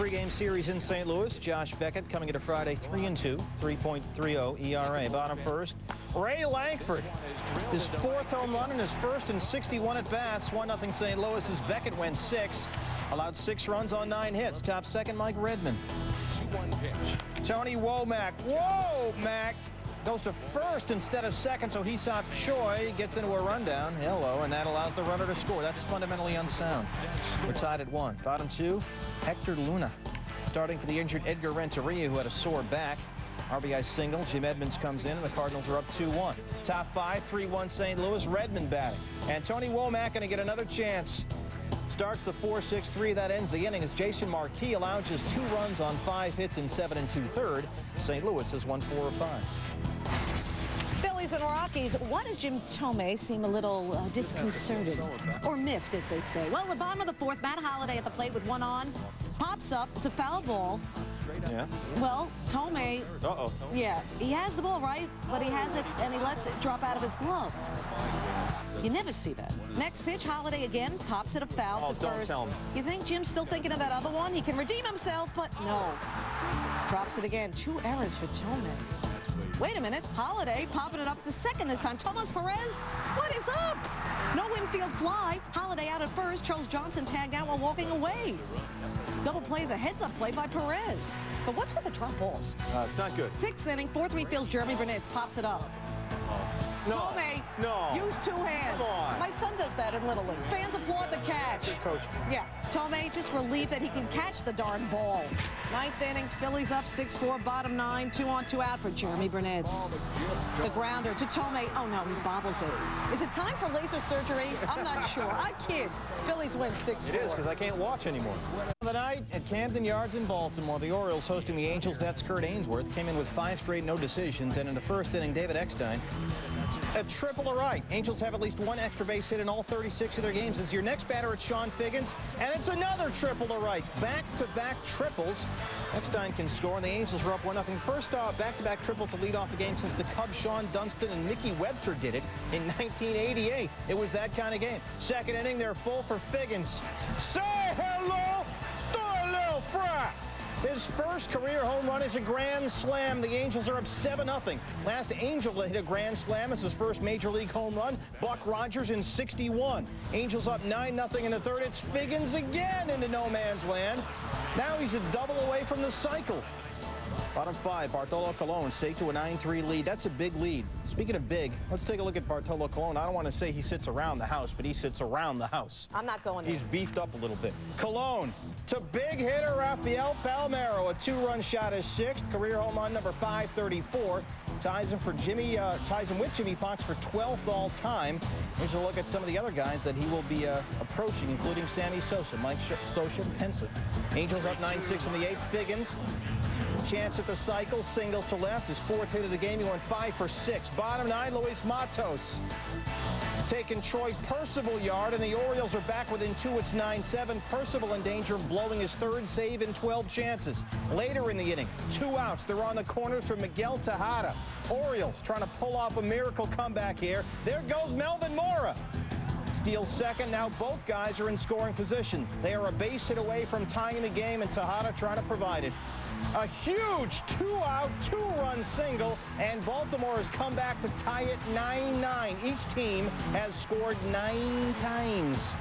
three-game series in St. Louis. Josh Beckett coming into Friday 3-2, 3.30 ERA. Bottom first, Ray Langford. His fourth home run and his first in 61 at-bats. 1-0 St. Louis as Beckett went 6. Allowed 6 runs on 9 hits. Top second, Mike Redmond. 2-1 pitch. Tony Womack. Womack goes to first instead of second, so Hee-Seop Choi gets into a rundown. Hello, and that allows the runner to score. That's fundamentally unsound. We're tied at 1. Bottom 2, Hector Luna. Starting for the injured Edgar Renteria, who had a sore back. RBI single. Jim Edmonds comes in, and the Cardinals are up 2-1. Top 5, 3-1 St. Louis. Redmond batting. And Tony Womack going to get another chance. Starts the 4-6-3. That ends the inning as Jason Marquis allows just 2 runs on 5 hits in 7 2/3. St. Louis has won 4 of 5. Phillies and Rockies. Why does Jim Thome seem a little disconcerted or miffed, as they say? Well, the bottom of the 4th, Matt Holliday at the plate with 1 on. Pops up. It's a foul ball. Yeah. Well, Thome, yeah, he has the ball, right? But he has it, and he lets it drop out of his glove. You never see that. Next pitch, Holliday again pops it a foul to don't first. tell me. You think Jim's still thinking of that other one? He can redeem himself, but no. Drops it again. 2 errors for Thome. Wait a minute. Holliday popping it up to second this time. Tomas Perez, what is up? No infield fly. Holliday out at first. Charles Johnson tagged out while walking away. Double plays a heads-up play by Perez. But what's with the drop balls? It's not good. 6th inning, 4-3 fields. Jeremy Burnett pops it up. No. Thome, No. use 2 hands. Come on. My son does that in Little League. Fans applaud the catch. Good coach. Yeah, Thome just relieved that he can catch the darn ball. 9th inning, Phillies up 6-4, bottom 9, 2 on 2 out for Jeremy Burnett. The grounder to Thome. Oh no, he bobbles it. Is it time for laser surgery? I'm not sure. I kid. Phillies win 6-4. It is, because I can't watch anymore. The night at Camden Yards in Baltimore, the Orioles hosting the Angels. That's Kurt Ainsworth. Came in with 5 straight no decisions, and in the first inning, David Eckstein, a triple to right. Angels have at least 1 extra base hit in all 36 of their games. As your next batter, it's Sean Figgins, and it's another triple to right. Back-to-back triples. Eckstein can score, and the Angels are up 1-0. First back-to-back triple to lead off the game since the Cubs' Sean Dunston and Mickey Webster did it in 1988. It was that kind of game. Second inning, they're full for Figgins. Say hello to a little fry. His first career home run is a grand slam. The Angels are up 7-0. Last Angel to hit a grand slam is his first major league home run, Buck Rogers in 61. Angels up 9-0 in the 3rd. It's Figgins again into no man's land. Now he's a double away from the cycle. Bottom 5, Bartolo Colon stake to a 9-3 lead. That's a big lead. Speaking of big, let's take a look at Bartolo Colon. I don't want to say he sits around the house, but he sits around the house. I'm not going there. He's beefed up a little bit. Colon to big hitter Rafael Palmeiro. A 2-run shot is 6th. Career home run number 534. Ties him with Jimmy Fox for 12th all time. Here's a look at some of the other guys that he will be approaching, including Sammy Sosa, Mike Sosa, pensive. Angels up 9-6 in the 8th. Figgins. Chance at the cycle, singles to left. His 4th hit of the game. He went 5 for 6. Bottom 9, Luis Matos. Taking Troy Percival yard, and the Orioles are back within 2. It's 9-7. Percival in danger of blowing his 3rd save in 12 chances. Later in the inning, 2 outs. They're on the corners for Miguel Tejada. Orioles trying to pull off a miracle comeback here. There goes Melvin Mora. Steals second. Now both guys are in scoring position. They are a base hit away from tying the game, and Tejada trying to provide it. A huge 2-out, 2-run single, and Baltimore has come back to tie it 9-9. Each team has scored 9 times.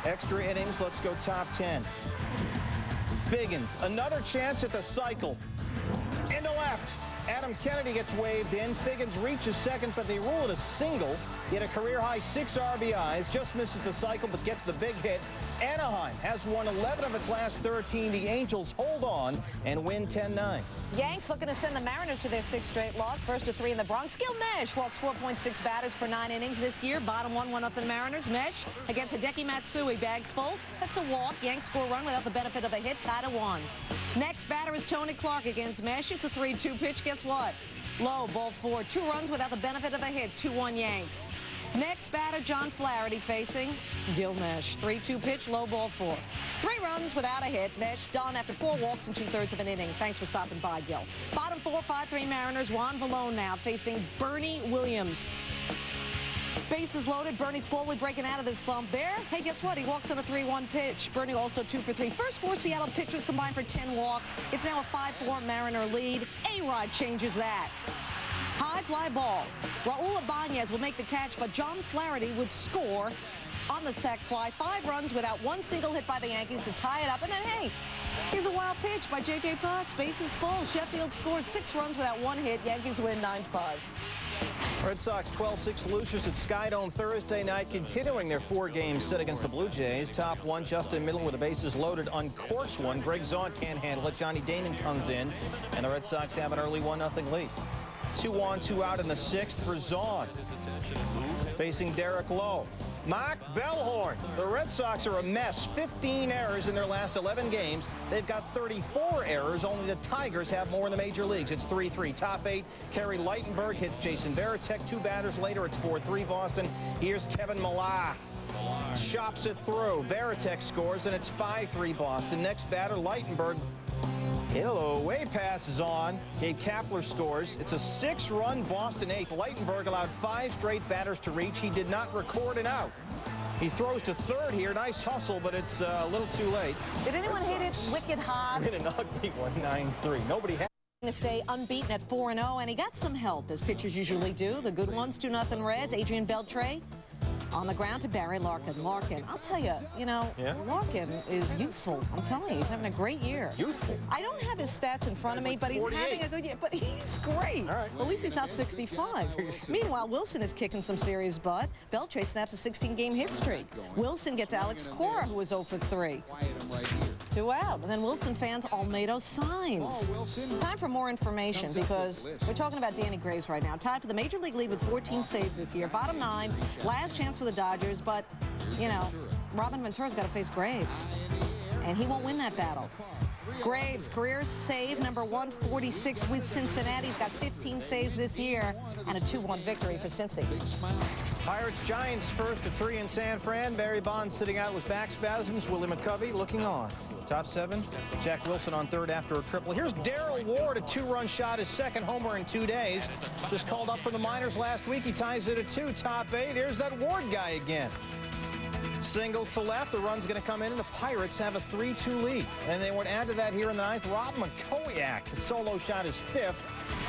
Extra innings, let's go top 10. Figgins, another chance at the cycle. Into left. Adam Kennedy gets waved in. Figgins reaches second, but they rule it a single. He had a career-high 6 RBIs, just misses the cycle, but gets the big hit. Anaheim has won 11 of its last 13. The Angels hold on and win 10-9. Yanks looking to send the Mariners to their 6th straight loss. First of 3 in the Bronx. Gil Mesh walks 4.6 batters per 9 innings this year. Bottom 1, 1-0 Mariners. Mesh against Hideki Matsui. Bags full. That's a walk. Yanks score a run without the benefit of a hit. Tied at 1. Next batter is Tony Clark against Mesh. It's a 3-2 pitch. Guess what? Low, ball 4. 2 runs without the benefit of a hit. 2-1 Yanks. Next batter, John Flaherty facing Gil Mesh. 3-2 pitch, low, ball 4. 3 runs without a hit. Mesh done after 4 walks in 2/3 of an inning. Thanks for stopping by, Gil. Bottom 4, 5-3 Mariners. Juan Vallone now facing Bernie Williams. Bases loaded. Bernie slowly breaking out of this slump there. Hey, guess what? He walks on a 3-1 pitch. Bernie also 2 for 3. First 4 Seattle pitchers combined for 10 walks. It's now a 5-4 Mariner lead. A-Rod changes that. High fly ball. Raul Ibanez will make the catch, but John Flaherty would score on the sac fly. 5 runs without one single hit by the Yankees to tie it up. And then, hey, here's a wild pitch by J.J. Potts. Bases full. Sheffield scored 6 runs without one hit. Yankees win 9-5. Red Sox 12-6 losers at Skydome Thursday night, continuing their 4-game set against the Blue Jays. Top 1, Justin Middle with the bases loaded, uncorks one. Greg Zaunt can't handle it. Johnny Damon comes in, and the Red Sox have an early 1-0 lead. 2 on, 2 out in the 6th for Zaunt. Facing Derek Lowe. Mark Bellhorn. The Red Sox are a mess. 15 errors in their last 11 games. They've got 34 errors. Only the Tigers have more in the major leagues. It's 3-3. Top 8, Kerry Lightenberg hits Jason Varitek. 2 batters later, it's 4-3 Boston. Here's Kevin Millar. Chops it through. Varitek scores, and it's 5-3 Boston. Next batter, Lightenberg. Hello, way passes on. Gabe Kapler scores. It's a 6-run Boston 8th. Lightenberg allowed 5 straight batters to reach. He did not record an out. He throws to third here. Nice hustle, but it's a little too late. Did anyone hit it wicked hard? Hit an ugly one, 9-3. Nobody had. To stay unbeaten at 4-0, and he got some help, as pitchers usually do. The good ones, 2-0 Reds. Adrian Beltre on the ground to Barry Larkin. Larkin, I'll tell you, Larkin is youthful. I'm telling you, he's having a great year. Youthful? I don't have his stats in front of me, but he's 48. having a good year. But he's great. All right. At least he's not 65. Meanwhile, Wilson is kicking some serious butt. Beltre snaps a 16-game hit streak. Wilson gets Alex Cora, who is 0 for 3. 2 out. And then Wilson fans, Olmedo signs. Time for more information, because we're talking about Danny Graves right now. Tied for the Major League lead with 14 saves this year. Bottom 9, last chance for the Dodgers, but, Robin Ventura's got to face Graves, and he won't win that battle. Graves, career save number 146 with Cincinnati. He's got 15 saves this year and a 2-1 victory for Cincy. Pirates-Giants first to 3 in San Fran. Barry Bonds sitting out with back spasms. Willie McCovey looking on. Top 7, Jack Wilson on third after a triple. Here's Darrell Ward, a 2-run shot, his second homer in 2 days. Just called up from the minors last week. He ties it at 2. Top 8, here's that Ward guy again. Singles to left, the run's going to come in, and the Pirates have a 3-2 lead. And they would add to that here in the 9th. Rob McCoyak, his solo shot is 5th.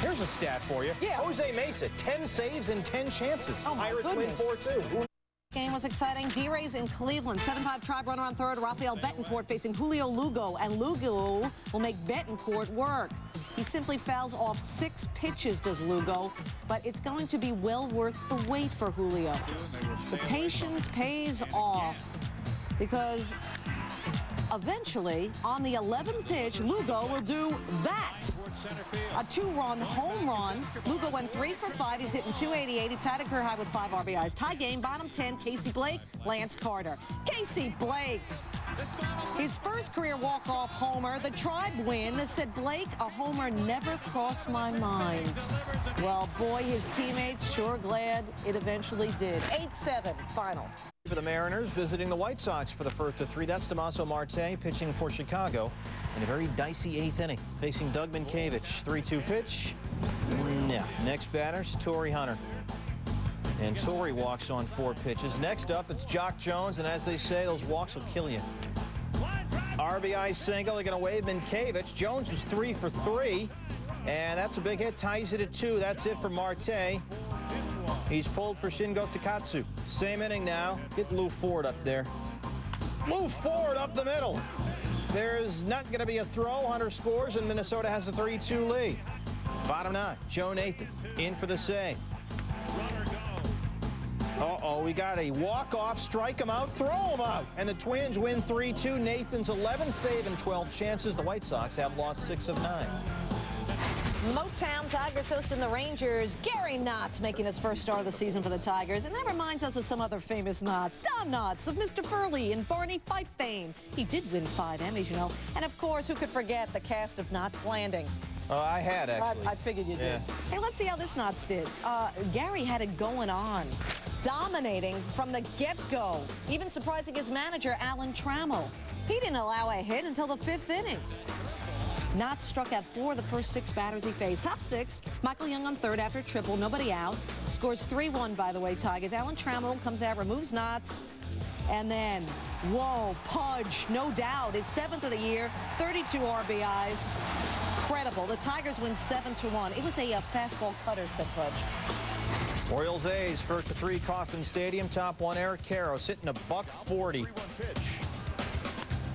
Here's a stat for you. Yeah. Jose Mesa, 10 saves and 10 chances. Oh, my Pirates goodness. win 4-2. Game was exciting. D-Rays in Cleveland. 7-5 Tribe runner on third. Rafael Betancourt facing Julio Lugo, and Lugo will make Betancourt work. He simply fouls off 6 pitches, does Lugo, but it's going to be well worth the wait for Julio. The patience pays off, because eventually, on the 11th pitch, Lugo will do that. A 2-run home run. Lugo went 3 for 5. He's hitting .288. He tied a career high with 5 RBIs. Tie game, bottom 10, Casey Blake, Lance Carter. Casey Blake, his first career walk-off homer. The Tribe win. Said Blake, a homer never crossed my mind. Well, boy, his teammates sure glad it eventually did. 8-7 final. For the Mariners, visiting the White Sox for the first of 3. That's Tommaso Marte pitching for Chicago in a very dicey 8th inning, facing Doug Minkiewicz. 3-2 pitch. No. Next batter's Torrey Hunter. And Torrey walks on 4 pitches. Next up, it's Jock Jones, and as they say, those walks will kill you. RBI single. They're going to wave Minkiewicz. Jones was 3 for 3, and that's a big hit. Ties it at 2. That's it for Marte. He's pulled for Shingo Takatsu. Same inning now. Get Lou Ford up there. Lou Ford up the middle. There's not going to be a throw. Hunter scores, and Minnesota has a 3-2 lead. Bottom 9, Joe Nathan in for the save. Uh-oh, we got a walk-off, strike him out, throw him out. And the Twins win 3-2. Nathan's 11th save and 12 chances. The White Sox have lost 6 of 9. Motown Tigers hosting the Rangers. Gary Knotts making his first start of the season for the Tigers. And that reminds us of some other famous Knotts. Don Knotts of Mr. Furley and Barney Fife fame. He did win 5 Emmys, And, of course, who could forget the cast of Knott's Landing? I had, actually. I figured you did. Hey, let's see how this Knotts did. Gary had it going on, dominating from the get-go, even surprising his manager, Alan Trammell. He didn't allow a hit until the 5th inning. Knott struck out 4 of the first 6 batters he faced. Top 6, Michael Young on third after a triple, nobody out. Scores 3-1, by the way, Tigers. Alan Trammell comes out, removes Knotts, and then, whoa, Pudge, no doubt, his 7th of the year, 32 RBIs. Incredible. The Tigers win 7-1. It was a fastball cutter, said Pudge. Orioles A's, 1-3, Kauffman Stadium. Top 1, Eric Karros hitting a $140.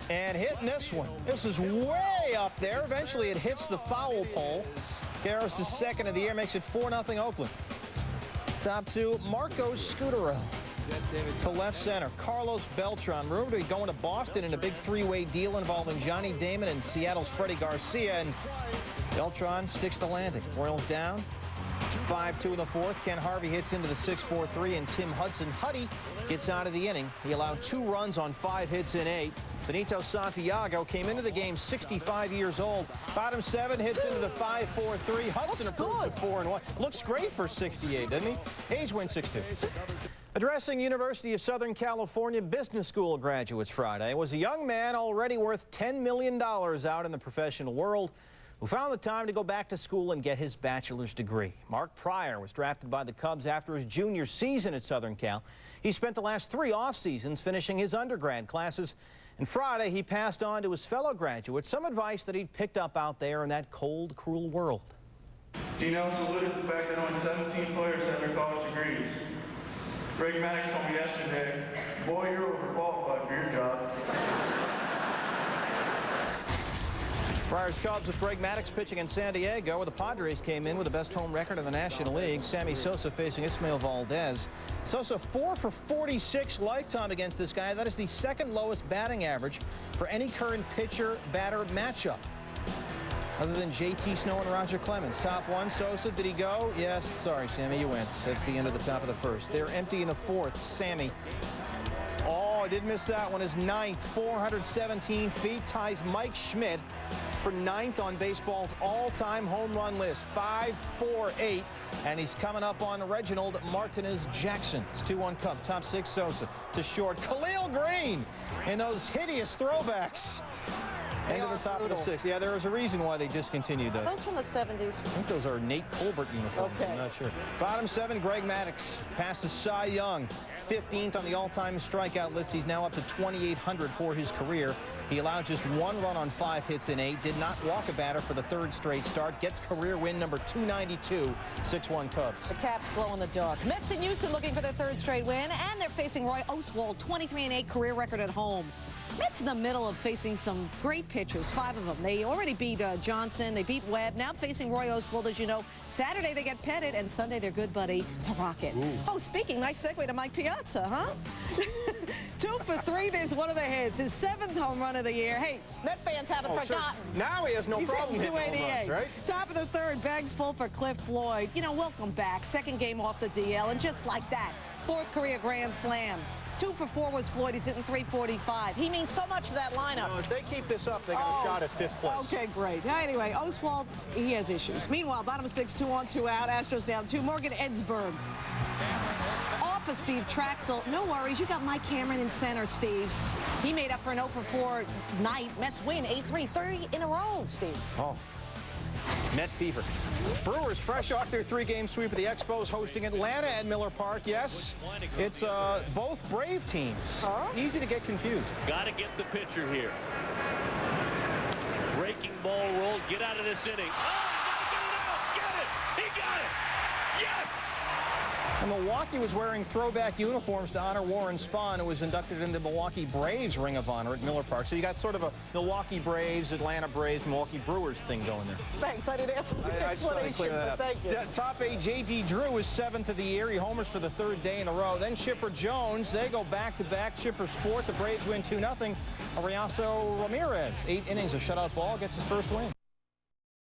And hitting this one. This is way up there. Eventually it hits the foul pole. Karros is 2nd of the year, makes it 4-0 Oakland. Top 2, Marco Scutaro to left center. Carlos Beltran, rumored to be going to Boston in a big 3-way deal involving Johnny Damon and Seattle's Freddie Garcia. And Beltran sticks the landing. Orioles down 5-2 in the 4th. Ken Harvey hits into the 6-4-3, and Tim Hudson-Huddy gets out of the inning. He allowed 2 runs on 5 hits in 8. Benito Santiago came into the game 65 years old. Bottom 7 hits into the 5-4-3. Hudson improves to 4-1. Looks great for 68, doesn't he? A's win 6-2. Addressing University of Southern California Business School graduates Friday was a young man already worth $10 million out in the professional world who found the time to go back to school and get his bachelor's degree. Mark Pryor was drafted by the Cubs after his junior season at Southern Cal. He spent the last 3 off seasons finishing his undergrad classes. And Friday, he passed on to his fellow graduates some advice that he'd picked up out there in that cold, cruel world. Gino saluted the fact that only 17 players have their college degrees. Greg Maddox told me yesterday, boy, you're overqualified for your job. Friars Cubs with Greg Maddox pitching in San Diego, where the Padres came in with the best home record in the National League. Sammy Sosa facing Ismael Valdez. Sosa 4 for 46 lifetime against this guy. That is the 2nd lowest batting average for any current pitcher-batter matchup, other than J.T. Snow and Roger Clemens. Top 1, Sosa, did he go? Yes, sorry, Sammy, you went. That's the end of the top of the 1st. They're empty in the 4th. Sammy. Oh, I did miss that one. His 9th, 417 feet, ties Mike Schmidt for 9th on baseball's all-time home run list. 5-4-8, and he's coming up on Reginald Martinez-Jackson. It's 2-1 Cubs. Top 6, Sosa to short. Khalil Green in those hideous throwbacks. End of the top of the 6th. Yeah, there is a reason why they discontinued those. Those from the 70s. I think those are Nate Colbert uniforms. Okay. I'm not sure. Bottom 7, Greg Maddox passes Cy Young. 15th on the all-time strikeout list. He's now up to 2,800 for his career. He allowed just 1 run on 5 hits in 8. Did not walk a batter for the 3rd straight start. Gets career win number 292. 6-1 Cubs. The Caps glow in the dark. Mets and Houston looking for their 3rd straight win, and they're facing Roy Oswalt, 23-8 career record at home. Mets in the middle of facing some great pitchers, 5 of them. They already beat Johnson, they beat Webb, now facing Roy Oswalt, as you know. Saturday they get Pettit, and Sunday their good buddy, the Rocket. Ooh. Oh, speaking, nice segue to Mike Piazza, huh? 2 for 3, there's one of the hits, his 7th home run of the year. Hey, Met fans haven't forgotten. Sure. Now he has no problem hitting home runs, right? Top of the 3rd, bags full for Cliff Floyd. You know, welcome back, 2nd game off the DL, and just like that, 4th career grand slam. 2 for 4 was Floyd. He's hitting 345. He means so much to that lineup. If they keep this up, they got a shot at 5th place. Okay, great. Anyway, Oswalt, he has issues. Meanwhile, bottom 6, 2 on, 2 out. Astros down 2. Morgan Edsberg off of Steve Traxel. No worries. You got Mike Cameron in center, Steve. He made up for an 0 for 4 night. Mets win 8-3, 30 in a row, Steve. Oh. Met fever. Brewers fresh off their 3-game sweep of the Expos, hosting Atlanta at Miller Park. Yes, it's both Brave teams. Easy to get confused. Got to get the pitcher here. Breaking ball roll. Get out of this inning. Oh, he got to get it out. Get it. He got it. Yes. And Milwaukee was wearing throwback uniforms to honor Warren Spahn, who was inducted into the Milwaukee Braves Ring of Honor at Miller Park. So you got sort of a Milwaukee Braves, Atlanta Braves, Milwaukee Brewers thing going there. Thanks. I didn't ask I just thought I'd clear that up. Thank you. Top 8, J.D. Drew is 7th of the year. He homers for the 3rd day in a row. Then Chipper Jones. They go back-to-back. Chipper's 4th. The Braves win 2-0. Ariaso Ramirez, 8 innings of shutout ball, gets his 1st win.